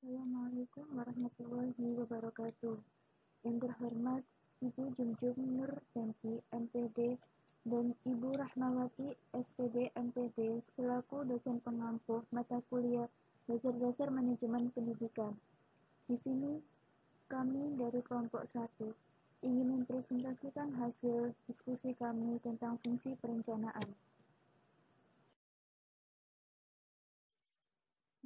Assalamualaikum warahmatullahi wabarakatuh. Yang terhormat Ibu Junjung Nur Yanti, MPD, dan Ibu Rahmawati, SPD, MPD, selaku dosen pengampu mata kuliah Dasar-Dasar Manajemen Pendidikan. Di sini, kami dari kelompok 1 ingin mempresentasikan hasil diskusi kami tentang fungsi perencanaan.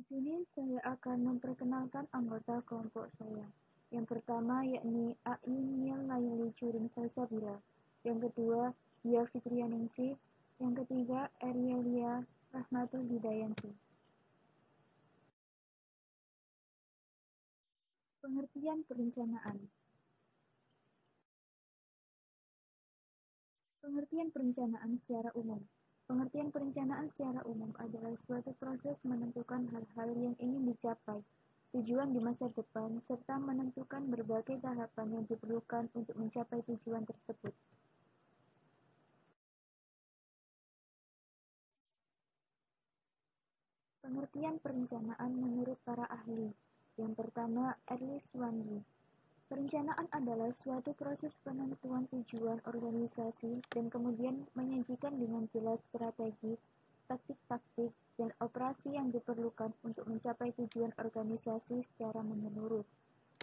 Di sini saya akan memperkenalkan anggota kelompok saya. Yang pertama yakni Ainil Laili Curing Salsabila. Yang kedua, Dia Fitrianingsih. Yang ketiga, Erielia Rahmatul Hidayanti. Pengertian perencanaan. Pengertian perencanaan secara umum. Pengertian perencanaan secara umum adalah suatu proses menentukan hal-hal yang ingin dicapai, tujuan di masa depan, serta menentukan berbagai tahapan yang diperlukan untuk mencapai tujuan tersebut. Pengertian perencanaan menurut para ahli. Yang pertama, Erlis Wandi. Perencanaan adalah suatu proses penentuan tujuan organisasi dan kemudian menyajikan dengan jelas strategi, taktik-taktik, dan operasi yang diperlukan untuk mencapai tujuan organisasi secara menyeluruh.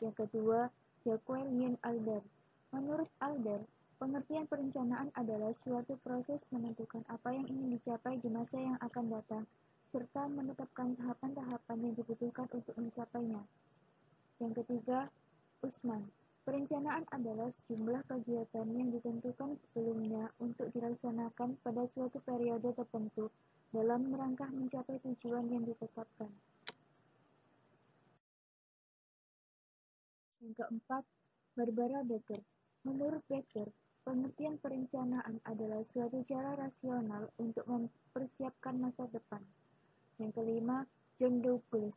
Yang kedua, Jacqueline Alder. Menurut Alder, pengertian perencanaan adalah suatu proses menentukan apa yang ingin dicapai di masa yang akan datang, serta menetapkan tahapan-tahapan yang dibutuhkan untuk mencapainya. Yang ketiga, Usman. Perencanaan adalah sejumlah kegiatan yang ditentukan sebelumnya untuk dilaksanakan pada suatu periode tertentu dalam rangka mencapai tujuan yang ditetapkan. Yang keempat, Barbara Becker. Menurut Becker, pengertian perencanaan adalah suatu cara rasional untuk mempersiapkan masa depan. Yang kelima, John Douglas.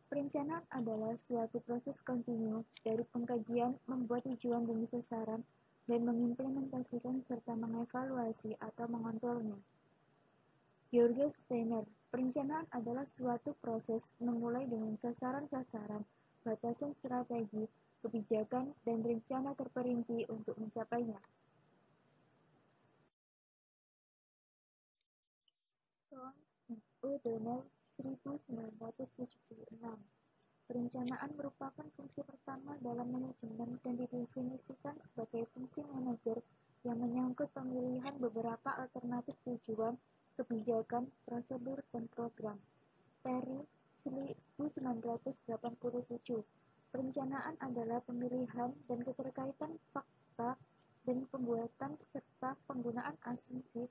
Perencanaan adalah suatu proses kontinu dari pengkajian, membuat tujuan demi sasaran, dan mengimplementasikan serta mengevaluasi atau mengontrolnya. George Steiner. Perencanaan adalah suatu proses memulai dengan sasaran-sasaran, batasan strategi, kebijakan, dan rencana terperinci untuk mencapainya. John O'Donnell, 1976. Perencanaan merupakan fungsi pertama dalam manajemen dan didefinisikan sebagai fungsi manajer yang menyangkut pemilihan beberapa alternatif tujuan, kebijakan, prosedur, dan program. Perry, 1987. Perencanaan adalah pemilihan dan keterkaitan fakta dan pembuatan serta penggunaan asumsi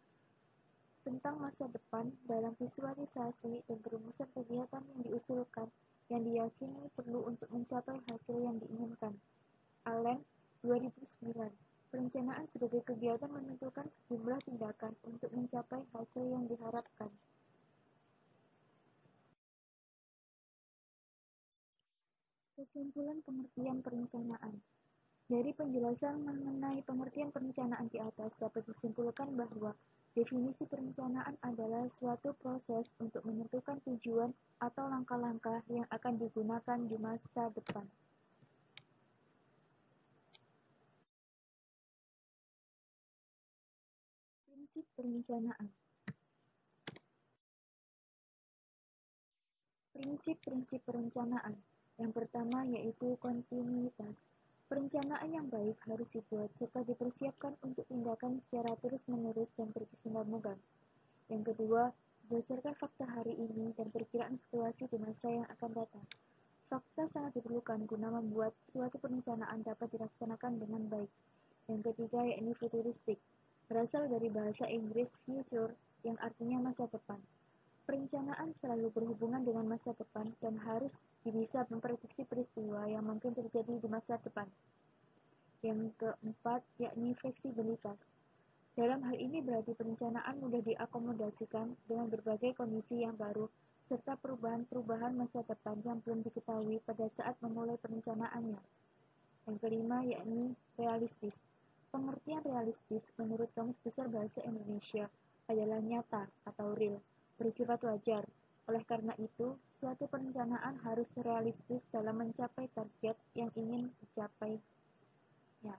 tentang masa depan dalam visualisasi dan perumusan kegiatan yang diusulkan yang diyakini perlu untuk mencapai hasil yang diinginkan. Allen, 2009. Perencanaan sebagai kegiatan menentukan sejumlah tindakan untuk mencapai hasil yang diharapkan. Kesimpulan pengertian perencanaan. Dari penjelasan mengenai pengertian perencanaan di atas dapat disimpulkan bahwa definisi perencanaan adalah suatu proses untuk menentukan tujuan atau langkah-langkah yang akan digunakan di masa depan. Prinsip perencanaan. Prinsip-prinsip perencanaan. Yang pertama yaitu kontinuitas. Perencanaan yang baik harus dibuat serta dipersiapkan untuk tindakan secara terus-menerus dan berkesinambungan. Yang kedua, berdasarkan fakta hari ini dan perkiraan situasi di masa yang akan datang. Fakta sangat diperlukan guna membuat suatu perencanaan dapat dilaksanakan dengan baik. Yang ketiga yakni futuristik, berasal dari bahasa Inggris future yang artinya masa depan. Perencanaan selalu berhubungan dengan masa depan dan harus bisa memprediksi peristiwa yang mungkin terjadi di masa depan. Yang keempat yakni fleksibilitas. Dalam hal ini berarti perencanaan mudah diakomodasikan dengan berbagai kondisi yang baru serta perubahan-perubahan masa depan yang belum diketahui pada saat memulai perencanaannya. Yang kelima yakni realistis. Pengertian realistis menurut Kamus Besar Bahasa Indonesia adalah nyata atau real, bersifat wajar. Oleh karena itu, Suatu perencanaan harus realistis dalam mencapai target yang ingin dicapai. Ya.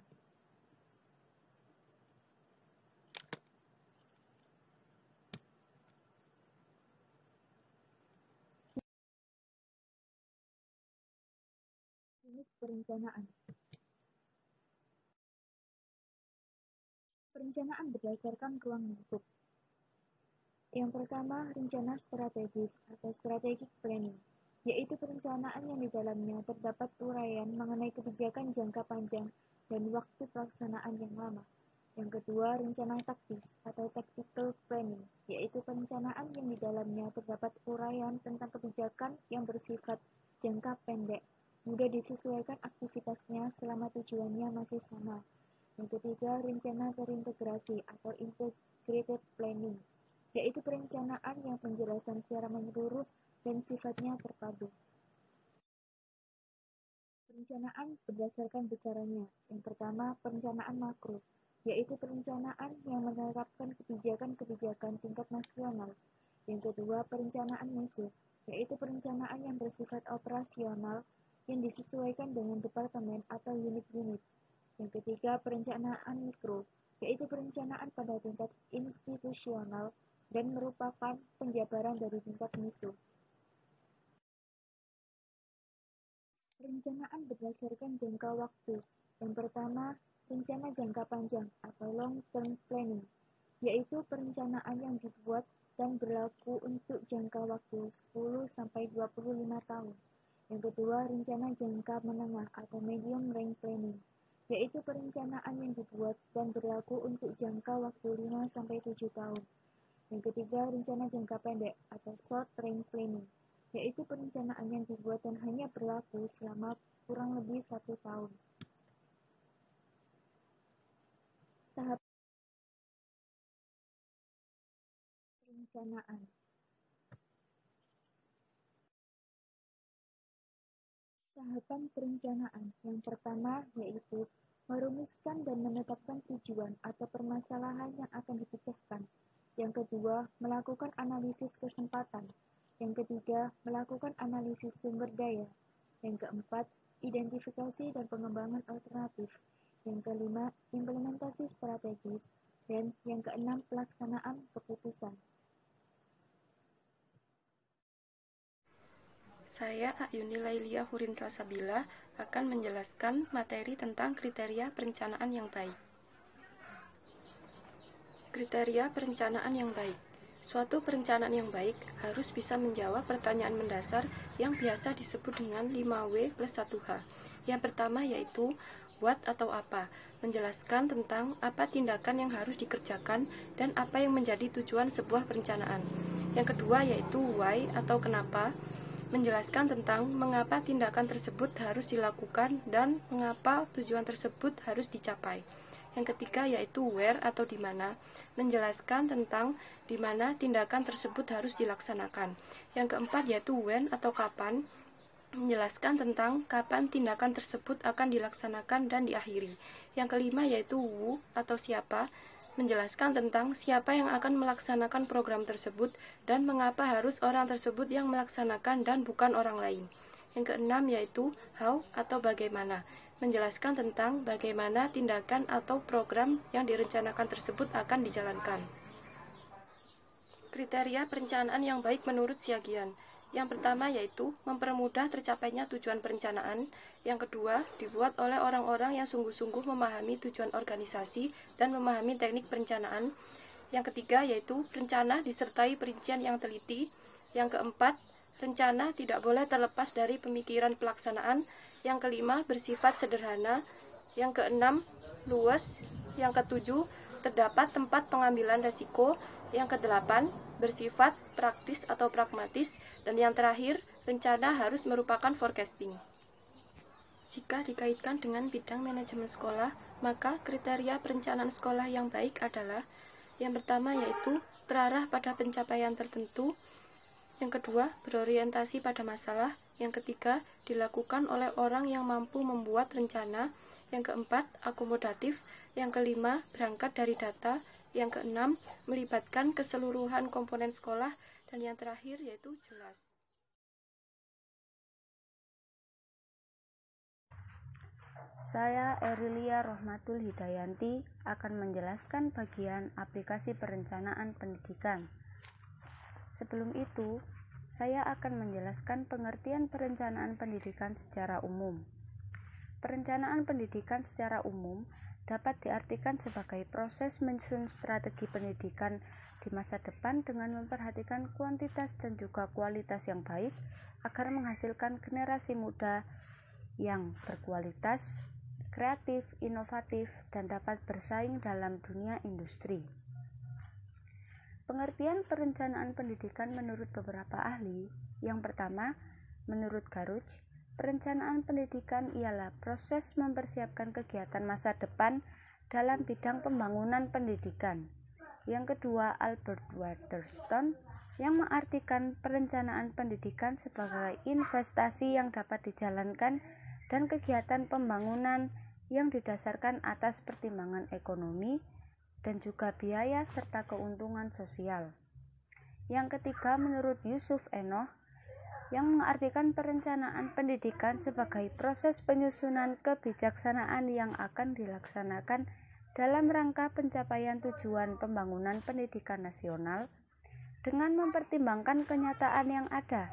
Jenis perencanaan. Perencanaan berdasarkan ruang lingkup. Yang pertama, rencana strategis atau strategic planning, yaitu perencanaan yang di dalamnya terdapat uraian mengenai kebijakan jangka panjang dan waktu pelaksanaan yang lama. Yang kedua, rencana taktis atau tactical planning, yaitu perencanaan yang di dalamnya terdapat uraian tentang kebijakan yang bersifat jangka pendek, mudah disesuaikan aktivitasnya selama tujuannya masih sama. Yang ketiga, rencana terintegrasi atau integrated planning, yaitu perencanaan yang penjelasan secara menyeluruh dan sifatnya terpadu. Perencanaan berdasarkan besarannya. Yang pertama, perencanaan makro, yaitu perencanaan yang menerapkan kebijakan-kebijakan tingkat nasional. Yang kedua, perencanaan meso, yaitu perencanaan yang bersifat operasional yang disesuaikan dengan departemen atau unit-unit. Yang ketiga, perencanaan mikro, yaitu perencanaan pada tingkat institusional dan merupakan penjabaran dari tingkat meso. Perencanaan berdasarkan jangka waktu. Yang pertama, rencana jangka panjang atau long-term planning, yaitu perencanaan yang dibuat dan berlaku untuk jangka waktu 10-25 tahun. Yang kedua, rencana jangka menengah atau medium range planning, yaitu perencanaan yang dibuat dan berlaku untuk jangka waktu 5-7 tahun. Yang ketiga, rencana jangka pendek atau short range planning, yaitu perencanaan yang dibuat dan hanya berlaku selama kurang lebih 1 tahun. Tahap perencanaan. Tahapan perencanaan yang pertama yaitu merumuskan dan menetapkan tujuan atau permasalahan yang akan dipecahkan. Yang kedua, melakukan analisis kesempatan. Yang ketiga, melakukan analisis sumber daya. Yang keempat, identifikasi dan pengembangan alternatif. Yang kelima, implementasi strategis. Dan yang keenam, pelaksanaan keputusan. Saya Ayuni Lailia Hurin Salsabila akan menjelaskan materi tentang kriteria perencanaan yang baik. Kriteria perencanaan yang baik. Suatu perencanaan yang baik harus bisa menjawab pertanyaan mendasar yang biasa disebut dengan 5W+1H. Yang pertama yaitu what atau apa, menjelaskan tentang apa tindakan yang harus dikerjakan dan apa yang menjadi tujuan sebuah perencanaan. Yang kedua yaitu why atau kenapa, menjelaskan tentang mengapa tindakan tersebut harus dilakukan dan mengapa tujuan tersebut harus dicapai. Yang ketiga yaitu where atau di mana, menjelaskan tentang di mana tindakan tersebut harus dilaksanakan. Yang keempat yaitu when atau kapan, menjelaskan tentang kapan tindakan tersebut akan dilaksanakan dan diakhiri. Yang kelima yaitu who atau siapa, menjelaskan tentang siapa yang akan melaksanakan program tersebut dan mengapa harus orang tersebut yang melaksanakan dan bukan orang lain. Yang keenam yaitu how atau bagaimana, menjelaskan tentang bagaimana tindakan atau program yang direncanakan tersebut akan dijalankan. Kriteria perencanaan yang baik menurut Siagian. Yang pertama yaitu mempermudah tercapainya tujuan perencanaan. Yang kedua, dibuat oleh orang-orang yang sungguh-sungguh memahami tujuan organisasi dan memahami teknik perencanaan. Yang ketiga yaitu rencana disertai perincian yang teliti. Yang keempat, rencana tidak boleh terlepas dari pemikiran pelaksanaan. Yang kelima, bersifat sederhana. Yang keenam, luas. Yang ketujuh, terdapat tempat pengambilan resiko. Yang kedelapan, bersifat praktis atau pragmatis. Dan yang terakhir, rencana harus merupakan forecasting. Jika dikaitkan dengan bidang manajemen sekolah, maka kriteria perencanaan sekolah yang baik adalah yang pertama yaitu terarah pada pencapaian tertentu. Yang kedua, berorientasi pada masalah. Yang ketiga, dilakukan oleh orang yang mampu membuat rencana. Yang keempat, akomodatif. Yang kelima, berangkat dari data. Yang keenam, melibatkan keseluruhan komponen sekolah. Dan yang terakhir yaitu jelas. Saya Erilia Rohmatul Hidayanti akan menjelaskan bagian aplikasi perencanaan pendidikan. Sebelum itu, saya akan menjelaskan pengertian perencanaan pendidikan secara umum. Perencanaan pendidikan secara umum dapat diartikan sebagai proses menyusun strategi pendidikan di masa depan dengan memperhatikan kuantitas dan juga kualitas yang baik agar menghasilkan generasi muda yang berkualitas, kreatif, inovatif, dan dapat bersaing dalam dunia industri. Pengertian perencanaan pendidikan menurut beberapa ahli. Yang pertama, menurut Garuj, perencanaan pendidikan ialah proses mempersiapkan kegiatan masa depan dalam bidang pembangunan pendidikan. Yang kedua, Albert Waterston, yang mengartikan perencanaan pendidikan sebagai investasi yang dapat dijalankan dan kegiatan pembangunan yang didasarkan atas pertimbangan ekonomi dan juga biaya serta keuntungan sosial. Yang ketiga, menurut Yusuf Enoh, yang mengartikan perencanaan pendidikan sebagai proses penyusunan kebijaksanaan yang akan dilaksanakan dalam rangka pencapaian tujuan pembangunan pendidikan nasional dengan mempertimbangkan kenyataan yang ada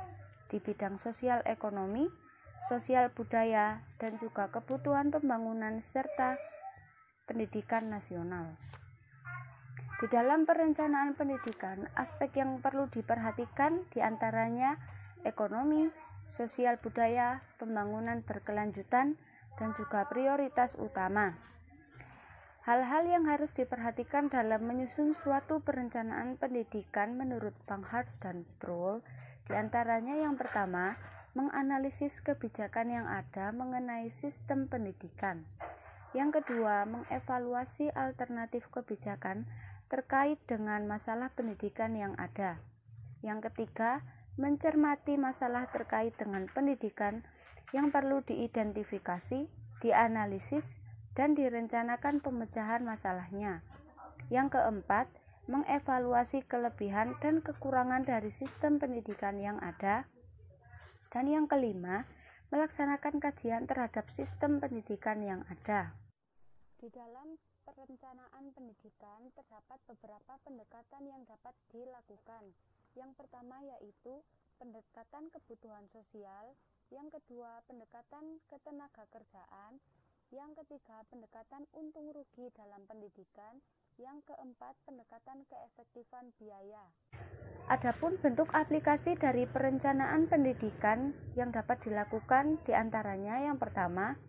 di bidang sosial ekonomi, sosial budaya, dan juga kebutuhan pembangunan serta pendidikan nasional. Di dalam perencanaan pendidikan, aspek yang perlu diperhatikan diantaranya ekonomi, sosial budaya, pembangunan berkelanjutan, dan juga prioritas utama. Hal-hal yang harus diperhatikan dalam menyusun suatu perencanaan pendidikan menurut Pankhard dan Troll diantaranya yang pertama, menganalisis kebijakan yang ada mengenai sistem pendidikan. Yang kedua, mengevaluasi alternatif kebijakan terkait dengan masalah pendidikan yang ada. Yang ketiga, mencermati masalah terkait dengan pendidikan yang perlu diidentifikasi, dianalisis, dan direncanakan pemecahan masalahnya. Yang keempat, mengevaluasi kelebihan dan kekurangan dari sistem pendidikan yang ada. Dan yang kelima, melaksanakan kajian terhadap sistem pendidikan yang ada. Di dalam perencanaan pendidikan terdapat beberapa pendekatan yang dapat dilakukan. Yang pertama yaitu pendekatan kebutuhan sosial, yang kedua pendekatan ketenagakerjaan, yang ketiga pendekatan untung rugi dalam pendidikan, yang keempat pendekatan keefektifan biaya. Adapun bentuk aplikasi dari perencanaan pendidikan yang dapat dilakukan diantaranya yang pertama,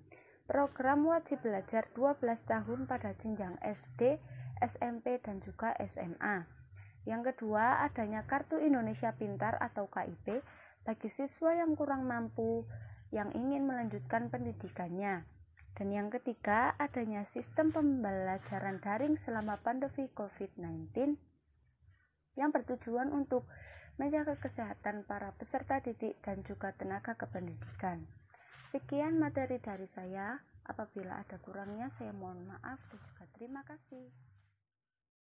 program wajib belajar 12 tahun pada jenjang SD, SMP, dan juga SMA. Yang kedua, adanya Kartu Indonesia Pintar atau KIP bagi siswa yang kurang mampu yang ingin melanjutkan pendidikannya. Dan yang ketiga, adanya sistem pembelajaran daring selama pandemi COVID-19 yang bertujuan untuk menjaga kesehatan para peserta didik dan juga tenaga kependidikan. Sekian materi dari saya. Apabila ada kurangnya, saya mohon maaf dan juga terima kasih.